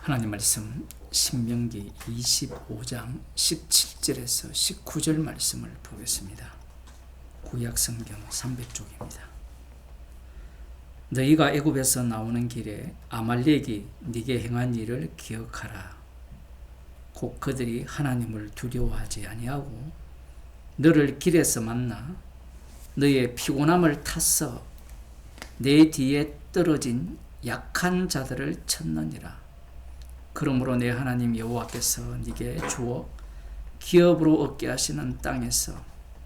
하나님 말씀 신명기 25장 17절에서 19절 말씀을 보겠습니다. 구약 성경 300쪽입니다. 너희가 애굽에서 나오는 길에 아말렉이 네게 행한 일을 기억하라. 곧 그들이 하나님을 두려워하지 아니하고 너를 길에서 만나 너의 피곤함을 탔어 내 뒤에 떨어진 약한 자들을 쳤느니라. 그러므로 내 하나님 여호와께서 네게 주어 기업으로 얻게 하시는 땅에서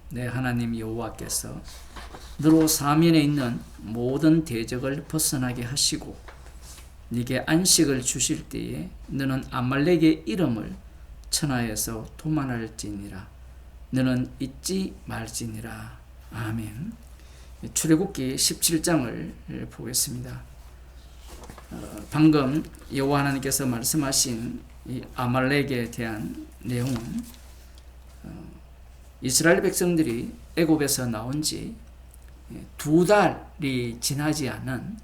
내 하나님 여호와께서 너로 사면에 있는 모든 대적을 벗어나게 하시고 네게 안식을 주실 때에 너는 아말렉의 이름을 천하에서 도만할지니라. 너는 잊지 말지니라. 아멘. 출애굽기 17장을 보겠습니다. 방금 여호와 하나님께서 말씀하신 이 아말렉에 대한 내용은 이스라엘 백성들이 애굽에서 나온 지 2달이 지나지 않은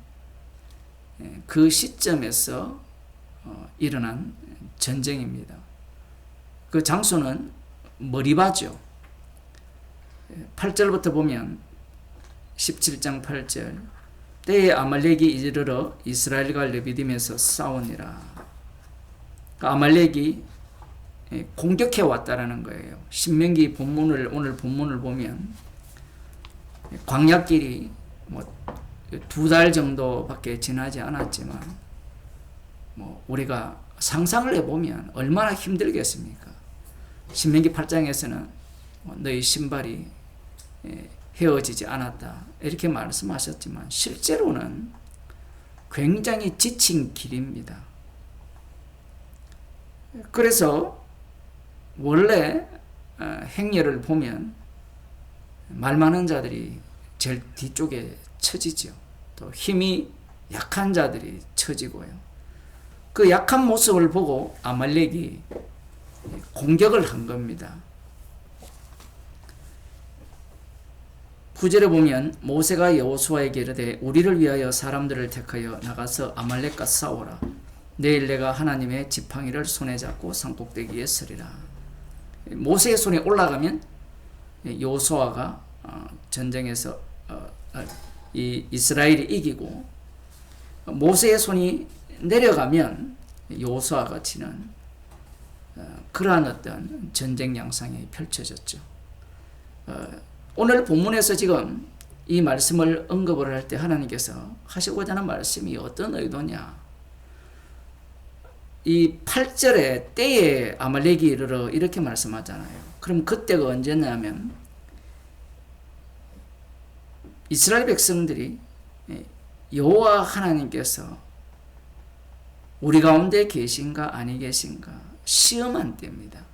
그 시점에서 일어난 전쟁입니다. 그 장소는 머리바죠. 8절부터 보면 17장 8절 때에 아말렉이 이르러 이스라엘과 르비딤에서 싸우니라. 아말렉이 공격해 왔다라는 거예요. 신명기 본문을 오늘 본문을 보면 광야길이 2달 정도밖에 지나지 않았지만 우리가 상상을 해보면 얼마나 힘들겠습니까? 신명기 8장에서는 너희 신발이 헤어지지 않았다 이렇게 말씀하셨지만 실제로는 굉장히 지친 길입니다. 그래서 원래 행렬을 보면 말 많은 자들이 제일 뒤쪽에 처지죠. 또 힘이 약한 자들이 처지고요. 그 약한 모습을 보고 아말렉이 공격을 한 겁니다. 9절에 보면 모세가 여호수아에게 이르되 우리를 위하여 사람들을 택하여 나가서 아말렉과 싸우라. 내일 내가 하나님의 지팡이를 손에 잡고 산꼭대기에 서리라. 모세의 손에 올라가면 여호수아가 전쟁에서 이 이스라엘이 이기고 모세의 손이 내려가면 여호수아가 치는 그러한 어떤 전쟁 양상이 펼쳐졌죠. 오늘 본문에서 지금 이 말씀을 언급을 할 때 하나님께서 하시고자 하는 말씀이 어떤 의도냐? 이 8절에 때에 아말렉이 이르러 이렇게 말씀하잖아요. 그럼 그때가 언제냐면 이스라엘 백성들이 여호와 하나님께서 우리 가운데 계신가 아니 계신가 시험한 때입니다.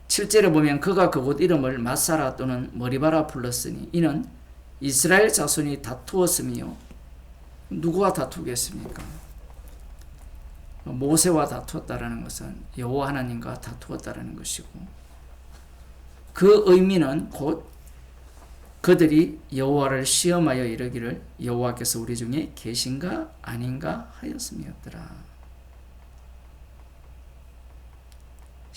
7절에 보면 그가 그곳 이름을 마사라 또는 머리바라 불렀으니 이는 이스라엘 자손이 다투었으며 누구와 다투겠습니까? 모세와 다투었다라는 것은 여호와 하나님과 다투었다라는 것이고 그 의미는 곧 그들이 여호와를 시험하여 이르기를 여호와께서 우리 중에 계신가 아닌가 하였음이었더라.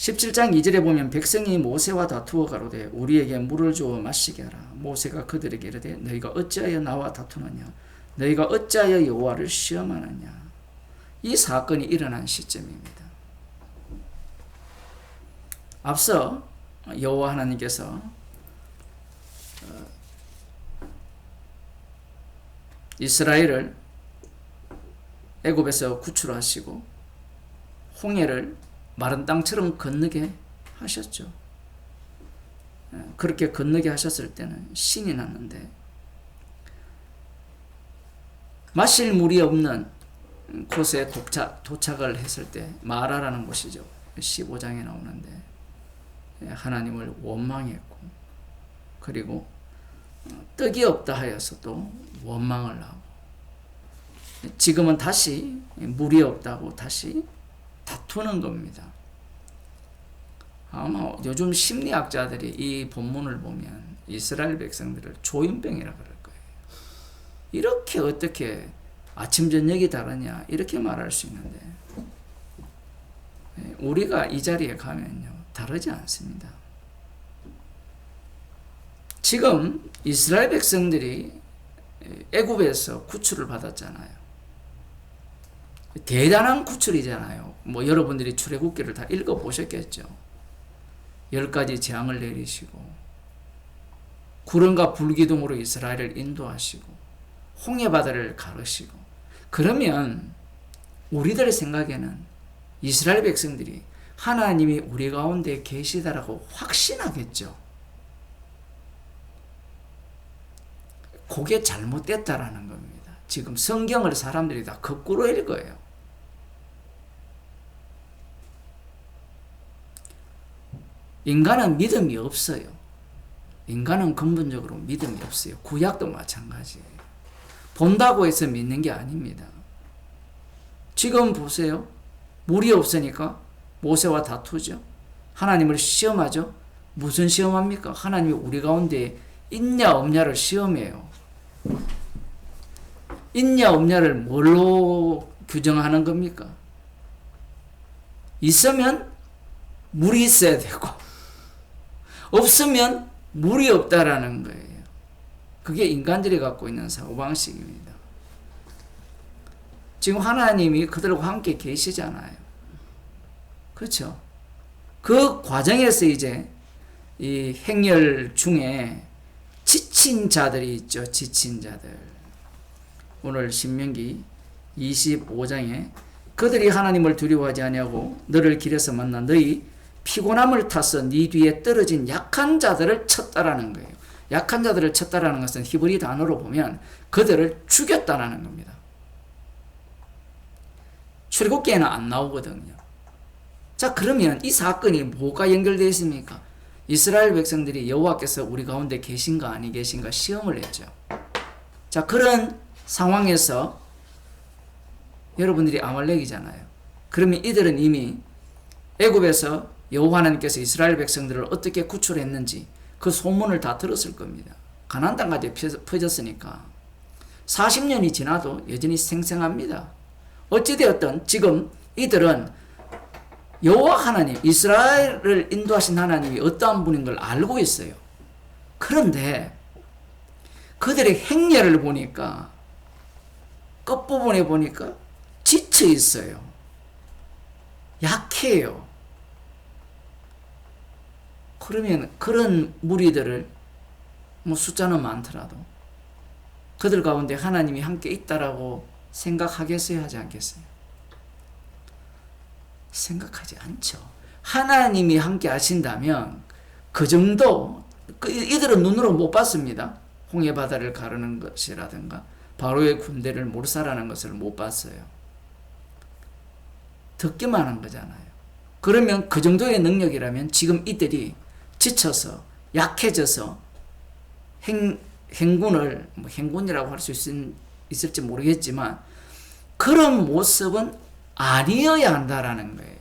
17장 2절에 보면 백성이 모세와 다투어 가로되 우리에게 물을 주어 마시게 하라. 모세가 그들에게 이르되 너희가 어찌하여 나와 다투느냐? 너희가 어찌하여 여호와를 시험하느냐? 이 사건이 일어난 시점입니다. 앞서 여호와 하나님께서 이스라엘을 애굽에서 구출하시고 홍해를 마른 땅처럼 건너게 하셨죠. 그렇게 건너게 하셨을 때는 신이 났는데 마실 물이 없는 곳에 도착을 했을 때 마라라는 곳이죠. 15장에 나오는데 하나님을 원망했고 그리고 떡이 없다 하여서 또 원망을 하고 지금은 다시 물이 없다고 다시 다투는 겁니다. 아마 요즘 심리학자들이 이 본문을 보면 이스라엘 백성들을 조현병이라 그럴 거예요. 이렇게 어떻게 아침 저녁이 다르냐 이렇게 말할 수 있는데 우리가 이 자리에 가면요 다르지 않습니다. 지금 이스라엘 백성들이 애굽에서 구출을 받았잖아요. 대단한 구출이잖아요. 뭐 여러분들이 출애굽기를 다 읽어보셨겠죠. 10가지 재앙을 내리시고 구름과 불기둥으로 이스라엘을 인도하시고 홍해바다를 가르시고 그러면 우리들의 생각에는 이스라엘 백성들이 하나님이 우리 가운데 계시다라고 확신하겠죠. 그게 잘못됐다라는 겁니다. 지금 성경을 사람들이 다 거꾸로 읽어요. 인간은 믿음이 없어요. 인간은 근본적으로 믿음이 없어요. 구약도 마찬가지예요. 본다고 해서 믿는 게 아닙니다. 지금 보세요. 물이 없으니까 모세와 다투죠. 하나님을 시험하죠. 무슨 시험합니까? 하나님이 우리 가운데 있냐 없냐를 시험해요. 있냐 없냐를 뭘로 규정하는 겁니까? 있으면 물이 있어야 되고 없으면 물이 없다라는 거예요. 그게 인간들이 갖고 있는 사고방식입니다. 지금 하나님이 그들과 함께 계시잖아요. 그렇죠? 그 과정에서 이제 이 행렬 중에 지친 자들이 있죠. 지친 자들. 오늘 신명기 25장에 그들이 하나님을 두려워하지 아니하고 너를 길에서 만나 너희 피곤함을 타서 네 뒤에 떨어진 약한 자들을 쳤다라는 거예요. 약한 자들을 쳤다라는 것은 히브리 단어로 보면 그들을 죽였다라는 겁니다. 출애굽기에는 안 나오거든요. 자, 그러면 이 사건이 뭐가 연결되어 있습니까? 이스라엘 백성들이 여호와께서 우리 가운데 계신가 아니 계신가 시험을 했죠. 자, 그런 상황에서 여러분들이 아말렉이잖아요. 그러면 이들은 이미 애굽에서 여호와 하나님께서 이스라엘 백성들을 어떻게 구출했는지 그 소문을 다 들었을 겁니다. 가나안 땅까지 퍼졌으니까 40년이 지나도 여전히 생생합니다. 어찌되었든 지금 이들은 여호와 하나님, 이스라엘을 인도하신 하나님이 어떠한 분인 걸 알고 있어요. 그런데 그들의 행렬을 보니까 끝부분에 보니까 지쳐 있어요. 약해요. 그러면 그런 무리들을 뭐 숫자는 많더라도 그들 가운데 하나님이 함께 있다라고 생각하겠어요? 하지 않겠어요? 생각하지 않죠. 하나님이 함께 하신다면 그 정도 이들은 눈으로 못 봤습니다. 홍해바다를 가르는 것이라든가 바로의 군대를 몰살하는 것을 못 봤어요. 듣기만 한 거잖아요. 그러면 그 정도의 능력이라면 지금 이들이 지쳐서 약해져서 행군을 행군이라고 할 수 있을지 모르겠지만 그런 모습은 아니어야 한다라는 거예요.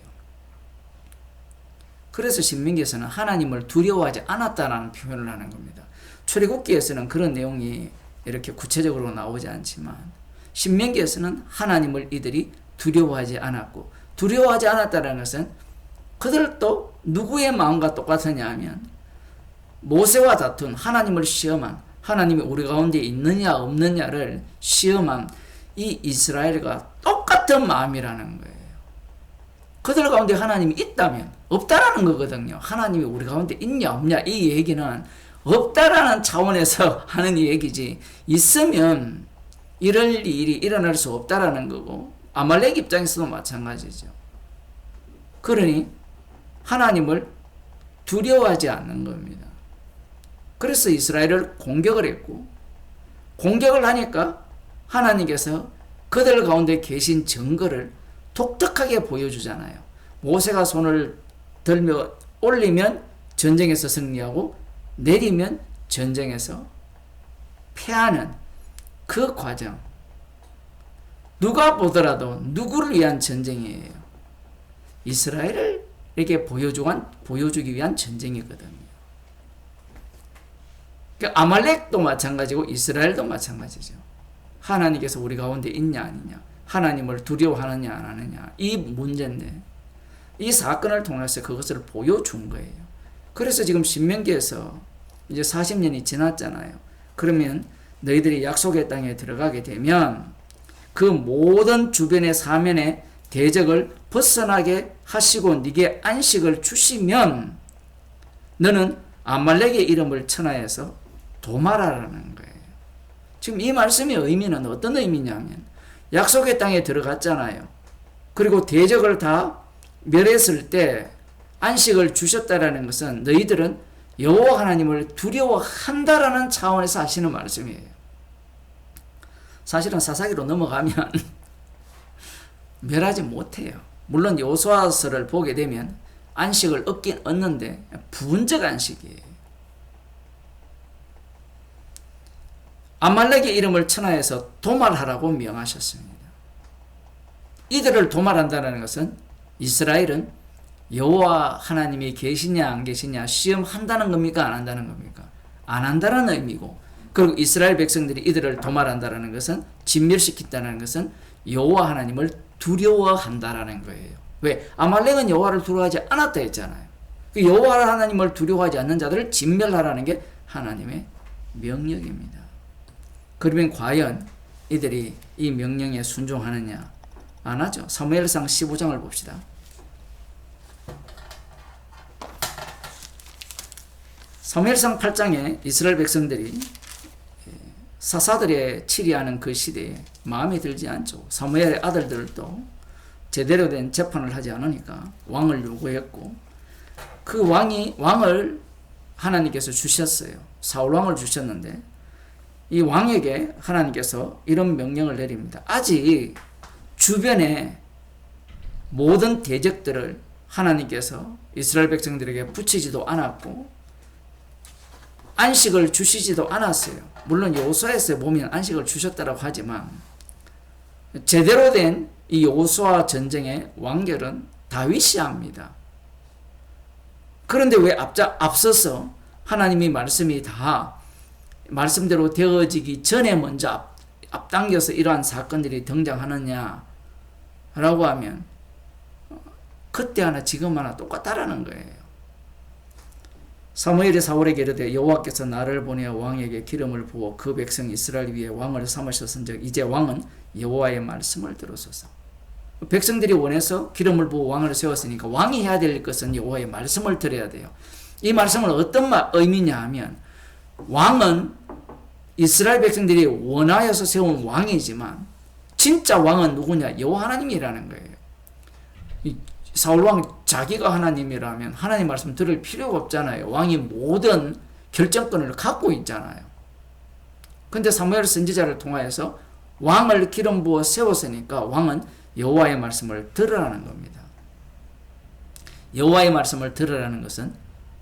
그래서 신명기에서는 하나님을 두려워하지 않았다라는 표현을 하는 겁니다. 출애굽기에서는 그런 내용이 이렇게 구체적으로 나오지 않지만 신명기에서는 하나님을 이들이 두려워하지 않았고, 두려워하지 않았다는 것은 그들도 누구의 마음과 똑같으냐 하면 모세와 다툰 하나님을 시험한, 하나님이 우리 가운데 있느냐 없느냐를 시험한 이 이스라엘과 똑같은 마음이라는 거예요. 그들 가운데 하나님이 있다면 없다라는 거거든요. 하나님이 우리 가운데 있냐 없냐 이 얘기는 없다라는 차원에서 하는 얘기지, 있으면 이럴 일이 일어날 수 없다라는 거고, 아말렉 입장에서도 마찬가지죠. 그러니 하나님을 두려워하지 않는 겁니다. 그래서 이스라엘을 공격을 했고, 공격을 하니까 하나님께서 그들 가운데 계신 증거를 독특하게 보여주잖아요. 모세가 손을 들며 올리면 전쟁에서 승리하고 내리면 전쟁에서 패하는 그 과정. 누가 보더라도 누구를 위한 전쟁이에요? 이스라엘에게 보여주기 위한 전쟁이거든요. 아말렉도 마찬가지고 이스라엘도 마찬가지죠. 하나님께서 우리 가운데 있냐 아니냐, 하나님을 두려워하느냐 안 하느냐, 이 문제인데 이 사건을 통해서 그것을 보여준 거예요. 그래서 지금 신명기에서 이제 40년이 지났잖아요. 그러면 너희들이 약속의 땅에 들어가게 되면 그 모든 주변의 사면의 대적을 벗어나게 하시고 네게 안식을 주시면 너는 아말렉의 이름을 천하에서 도말하라는 거예요. 지금 이 말씀의 의미는 어떤 의미냐면 약속의 땅에 들어갔잖아요. 그리고 대적을 다 멸했을 때 안식을 주셨다라는 것은 너희들은 여호와 하나님을 두려워한다라는 차원에서 하시는 말씀이에요. 사실은 사사기로 넘어가면 멸하지 못해요. 물론 여호수아서를 보게 되면 안식을 얻긴 얻는데 부분적 안식이에요. 아말렉의 이름을 천하에서 도말하라고 명하셨습니다. 이들을 도말한다는 것은 이스라엘은 여호와 하나님이 계시냐 안 계시냐 시험한다는 겁니까 안 한다는 겁니까? 안 한다는 의미고, 그리고 이스라엘 백성들이 이들을 도말한다는 것은 진멸시킨다는 것은 여호와 하나님을 두려워한다라는 거예요. 왜? 아말렉은 여호와를 두려워하지 않았다 했잖아요. 그 여호와 하나님을 두려워하지 않는 자들을 진멸하라는 게 하나님의 명령입니다. 그러면 과연 이들이 이 명령에 순종하느냐? 안 하죠. 사무엘상 15장을 봅시다. 사무엘상 8장에 이스라엘 백성들이 사사들의 치리하는 그 시대에 마음에 들지 않죠. 사무엘의 아들들도 제대로 된 재판을 하지 않으니까 왕을 요구했고, 그 왕을 하나님께서 주셨어요. 사울 왕을 주셨는데 이 왕에게 하나님께서 이런 명령을 내립니다. 아직 주변에 모든 대적들을 하나님께서 이스라엘 백성들에게 붙이지도 않았고 안식을 주시지도 않았어요. 물론 여호수아에서 보면 안식을 주셨다고 하지만 제대로 된 이 여호수아 전쟁의 왕결은 다윗이 합니다. 그런데 왜 앞서서 하나님의 말씀이 다 말씀대로 되어지기 전에 먼저 앞당겨서 이러한 사건들이 등장하느냐라고 하면 그때 하나 지금 하나 똑같다라는 거예요. 사무엘이 사울에게 이르되 여호와께서 나를 보내어 왕에게 기름을 부어 그 백성 이스라엘 위에 왕을 삼으셨은즉 이제 왕은 여호와의 말씀을 들으소서. 백성들이 원해서 기름을 부어 왕을 세웠으니까 왕이 해야 될 것은 여호와의 말씀을 들어야 돼요. 이 말씀은 어떤 의미냐 하면 왕은 이스라엘 백성들이 원하여서 세운 왕이지만 진짜 왕은 누구냐? 여호와 하나님이라는 거예요. 사울 왕 자기가 하나님이라면 하나님 말씀 들을 필요가 없잖아요. 왕이 모든 결정권을 갖고 있잖아요. 근데 사무엘 선지자를 통하여서 왕을 기름 부어 세웠으니까 왕은 여호와의 말씀을 들으라는 겁니다. 여호와의 말씀을 들으라는 것은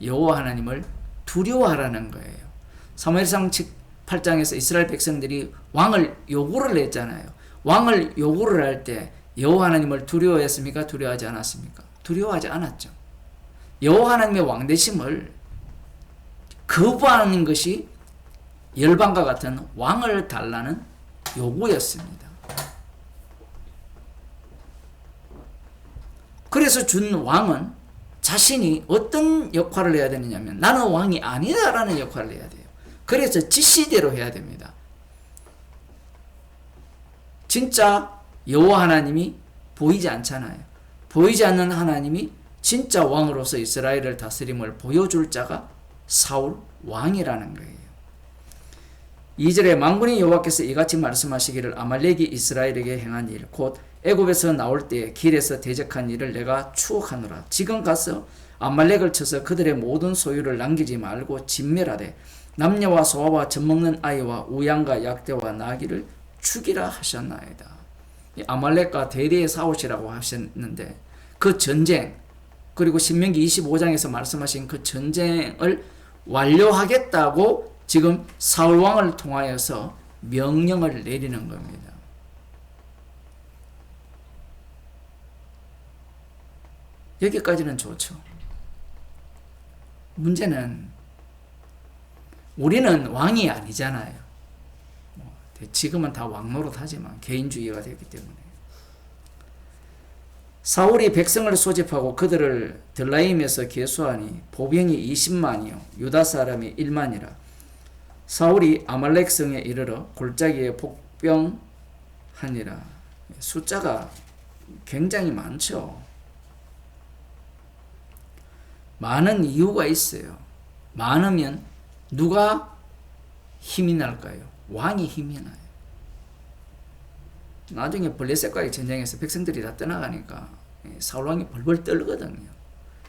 여호와 하나님을 두려워하라는 거예요. 사무엘상 8장에서 이스라엘 백성들이 왕을 요구를 했잖아요. 왕을 요구를 할 때 여호와 하나님을 두려워했습니까? 두려워하지 않았습니까? 두려워하지 않았죠. 여호와 하나님의 왕되심을 거부하는 것이 열방과 같은 왕을 달라는 요구였습니다. 그래서 준 왕은 자신이 어떤 역할을 해야 되느냐면 나는 왕이 아니다라는 역할을 해야 돼요. 그래서 지시대로 해야 됩니다. 진짜 여호와 하나님이 보이지 않잖아요. 보이지 않는 하나님이 진짜 왕으로서 이스라엘을 다스림을 보여줄 자가 사울 왕이라는 거예요. 2절에 만군의 여호와께서 이같이 말씀하시기를 아말렉이 이스라엘에게 행한 일 곧 애굽에서 나올 때 길에서 대적한 일을 내가 추억하노라. 지금 가서 아말렉을 쳐서 그들의 모든 소유를 남기지 말고 진멸하되 남녀와 소아와 젖먹는 아이와 우양과 약대와 나귀를 죽이라 하셨나이다. 아말렉과 대대의 싸우시라고 하셨는데 그 전쟁, 그리고 신명기 25장에서 말씀하신 그 전쟁을 완료하겠다고 지금 사울 왕을 통하여서 명령을 내리는 겁니다. 여기까지는 좋죠. 문제는 우리는 왕이 아니잖아요. 지금은 다 왕노릇 하지만 개인주의가 됐기 때문에. 사울이 백성을 소집하고 그들을 들라임에서 계수하니 보병이 20만이요 유다 사람이 1만이라. 사울이 아말렉 성에 이르러 골짜기에 복병하니라. 숫자가 굉장히 많죠. 많은 이유가 있어요. 많으면 누가 힘이 날까요? 왕이 힘이 나요. 나중에 블레셋과의 전쟁에서 백성들이 다 떠나가니까 사울왕이 벌벌 떨거든요.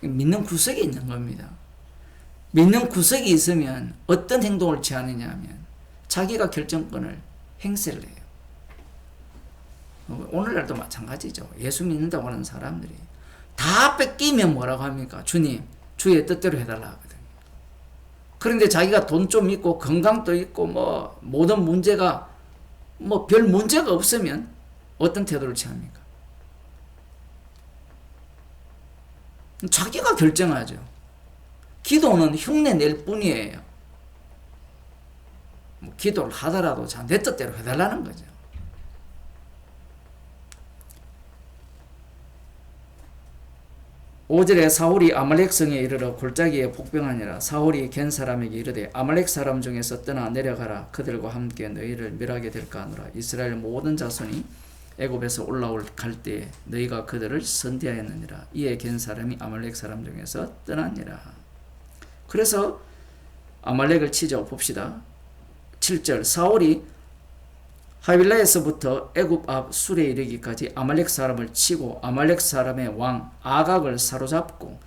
믿는 구석이 있는 겁니다. 믿는 구석이 있으면 어떤 행동을 취하느냐 하면 자기가 결정권을 행사를 해요. 오늘날도 마찬가지죠. 예수 믿는다고 하는 사람들이 다 뺏기면 뭐라고 합니까? 주님, 주의 뜻대로 해달라 하거든요. 그런데 자기가 돈 좀 있고 건강도 있고 뭐 모든 문제가 뭐 별 문제가 없으면 어떤 태도를 취합니까? 자기가 결정하죠. 기도는 흉내 낼 뿐이에요. 뭐 기도를 하더라도 자, 내 뜻대로 해달라는 거죠. 오절에 사울이 아말렉 성에 이르러 골짜기에 복병하니라. 사울이 겐 사람에게 이르되 아말렉 사람 중에서 떠나 내려가라. 그들과 함께 너희를 멸하게 될까 하노라. 이스라엘 모든 자손이 애굽에서 올라올 갈 때에 너희가 그들을 선대하였느니라. 이에 겐 사람이 아말렉 사람 중에서 떠나니라. 그래서 아말렉을 치죠. 봅시다. 7절 사울이 하빌라에서부터 애굽 앞 술에 이르기까지 아말렉 사람을 치고 아말렉 사람의 왕 아각을 사로잡고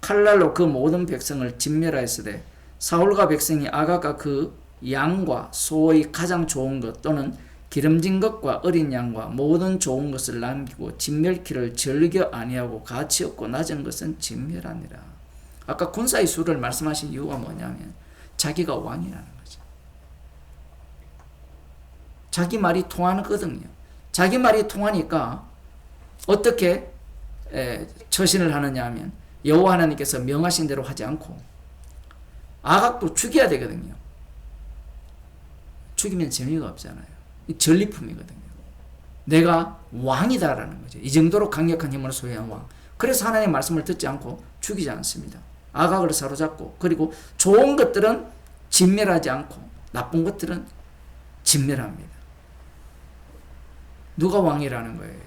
칼날로 그 모든 백성을 진멸하였으되 사울과 백성이 아각과 그 양과 소의 가장 좋은 것 또는 기름진 것과 어린 양과 모든 좋은 것을 남기고 진멸키를 즐겨 아니하고 가치 없고 낮은 것은 진멸하니라. 아까 군사의 수를 말씀하신 이유가 뭐냐면 자기가 왕이라는 거죠. 자기 말이 통하거든요. 자기 말이 통하니까 어떻게 처신을 하느냐 하면 여호와 하나님께서 명하신 대로 하지 않고 아각도 죽여야 되거든요. 죽이면 재미가 없잖아요. 전리품이거든요. 내가 왕이다라는 거죠. 이 정도로 강력한 힘을 소유한 왕. 그래서 하나님의 말씀을 듣지 않고 죽이지 않습니다. 아각을 사로잡고 그리고 좋은 것들은 진멸하지 않고 나쁜 것들은 진멸합니다. 누가 왕이라는 거예요?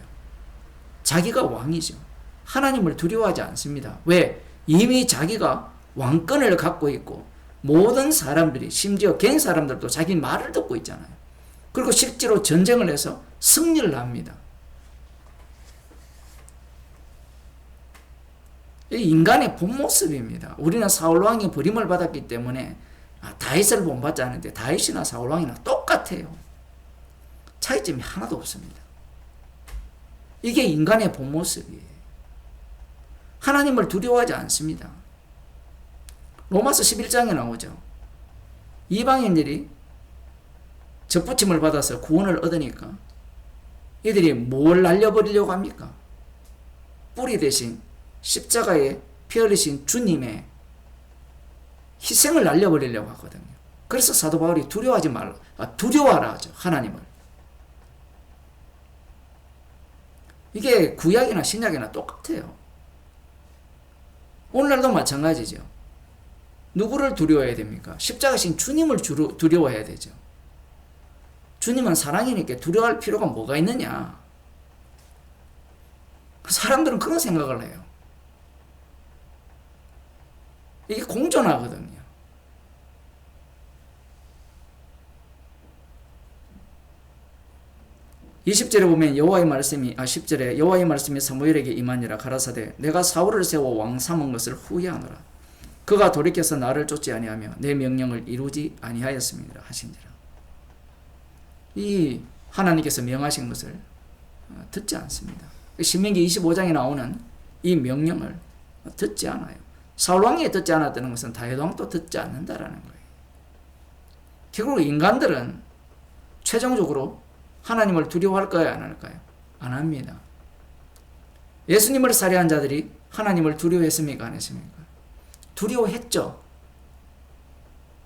자기가 왕이죠. 하나님을 두려워하지 않습니다. 왜? 이미 자기가 왕권을 갖고 있고 모든 사람들이 심지어 개인 사람들도 자기 말을 듣고 있잖아요. 그리고 실제로 전쟁을 해서 승리를 합니다. 인간의 본 모습입니다. 우리는 사울왕이 버림을 받았기 때문에 다윗을 본받지 않는데 다윗이나 사울왕이나 똑같아요. 차이점이 하나도 없습니다. 이게 인간의 본 모습이에요. 하나님을 두려워하지 않습니다. 로마서 11장에 나오죠. 이방인들이 접붙임을 받아서 구원을 얻으니까 이들이 뭘 날려버리려고 합니까? 뿌리 대신 십자가에 피 흘리신 주님의 희생을 날려버리려고 하거든요. 그래서 사도 바울이 두려워하지 말라, 두려워하라 하죠. 하나님을. 이게 구약이나 신약이나 똑같아요. 오늘날도 마찬가지죠. 누구를 두려워해야 됩니까? 십자가신 주님을 두려워해야 되죠. 주님은 사랑이니까 두려워할 필요가 뭐가 있느냐? 사람들은 그런 생각을 해요. 이게 공존하거든요. (20절에) 보면 여호와의 말씀이 10절에 여호와의 말씀이 사무엘에게 임하니라. 가라사대 내가 사울을 세워 왕 삼은 것을 후회하노라. 그가 돌이켜서 나를 쫓지 아니하며 내 명령을 이루지 아니하였습니다 하시니라. 이 하나님께서 명하신 것을 듣지 않습니다. 신명기 25장에 나오는 이 명령을 듣지 않아요. 사울왕이 듣지 않았다는 것은 다윗왕도 듣지 않는다라는 거예요. 결국 인간들은 최종적으로 하나님을 두려워할까요? 안 할까요? 안 합니다. 예수님을 살해한 자들이 하나님을 두려워했습니까? 안 했습니까? 두려워했죠.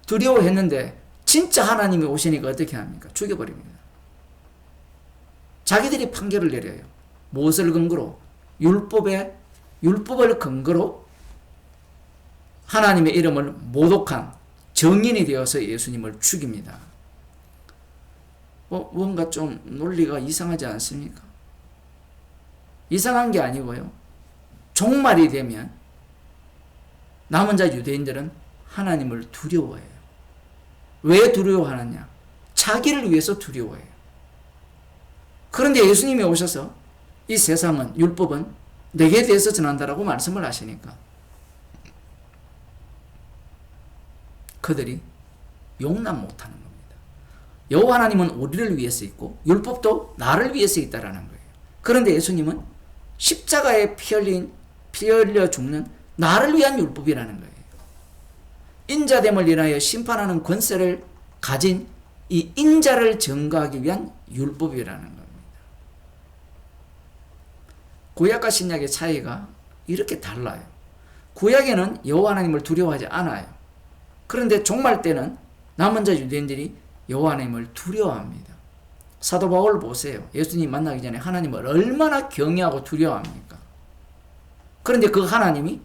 두려워했는데 진짜 하나님이 오시니까 어떻게 합니까? 죽여버립니다. 자기들이 판결을 내려요. 무엇을 근거로? 율법을 근거로 하나님의 이름을 모독한 정인이 되어서 예수님을 죽입니다. 뭔가 좀 논리가 이상하지 않습니까? 이상한 게 아니고요. 종말이 되면 남은 자 유대인들은 하나님을 두려워해요. 왜 두려워하느냐? 자기를 위해서 두려워해요. 그런데 예수님이 오셔서 이 세상은, 율법은 내게 대해서 전한다라고 말씀을 하시니까 그들이 용납 못하는 겁니다. 여호와 하나님은 우리를 위해서 있고 율법도 나를 위해서 있다라는 거예요. 그런데 예수님은 십자가에 피 흘려 죽는 나를 위한 율법이라는 거예요. 인자됨을 인하여 심판하는 권세를 가진 이 인자를 증거하기 위한 율법이라는 겁니다. 구약과 신약의 차이가 이렇게 달라요. 구약에는 여호와 하나님을 두려워하지 않아요. 그런데 종말 때는 남은 자 유대인들이 여호와 하나님을 두려워합니다. 사도 바울을 보세요. 예수님 만나기 전에 하나님을 얼마나 경외하고 두려워합니까? 그런데 그 하나님이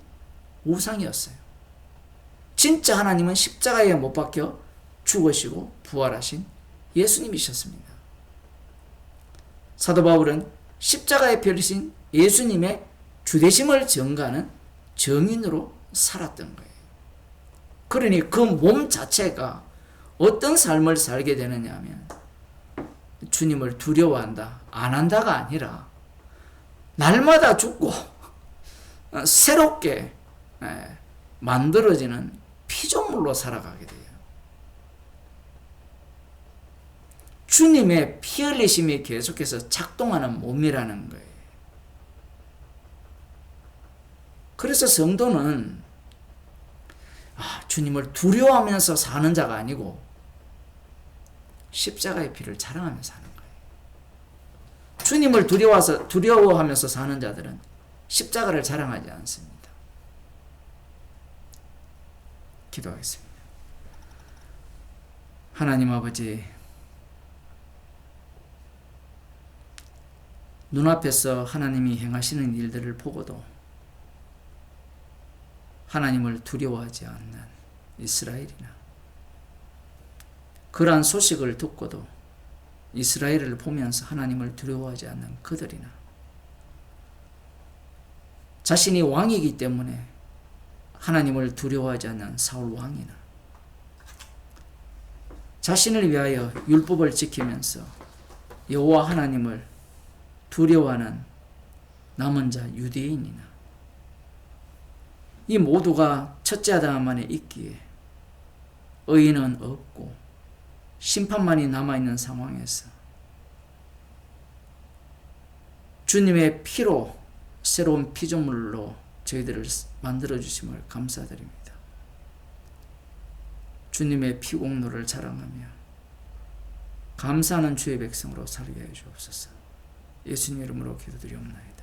우상이었어요. 진짜 하나님은 십자가에 못 박혀 죽으시고 부활하신 예수님이셨습니다. 사도 바울은 십자가에 펴리신 예수님의 주되심을 증거하는 증인으로 살았던 거예요. 그러니 그 몸 자체가 어떤 삶을 살게 되느냐 하면 주님을 두려워한다, 안 한다가 아니라 날마다 죽고 새롭게 만들어지는 피조물로 살아가게 돼요. 주님의 피 흘리심이 계속해서 작동하는 몸이라는 거예요. 그래서 성도는 주님을 두려워하면서 사는 자가 아니고 십자가의 피를 자랑하며 사는 거예요. 주님을 두려워하면서 사는 자들은 십자가를 자랑하지 않습니다. 기도하겠습니다. 하나님 아버지, 눈앞에서 하나님이 행하시는 일들을 보고도 하나님을 두려워하지 않는 이스라엘이나 그러한 소식을 듣고도 이스라엘을 보면서 하나님을 두려워하지 않는 그들이나 자신이 왕이기 때문에 하나님을 두려워하지 않는 사울 왕이나 자신을 위하여 율법을 지키면서 여호와 하나님을 두려워하는 남은 자 유대인이나 이 모두가 첫째 아담 안에 있기에 의인은 없고 심판만이 남아있는 상황에서 주님의 피로 새로운 피조물로 저희들을 만들어주심을 감사드립니다. 주님의 피공로를 자랑하며 감사하는 주의 백성으로 살게 해 주옵소서. 예수님 이름으로 기도드리옵나이다.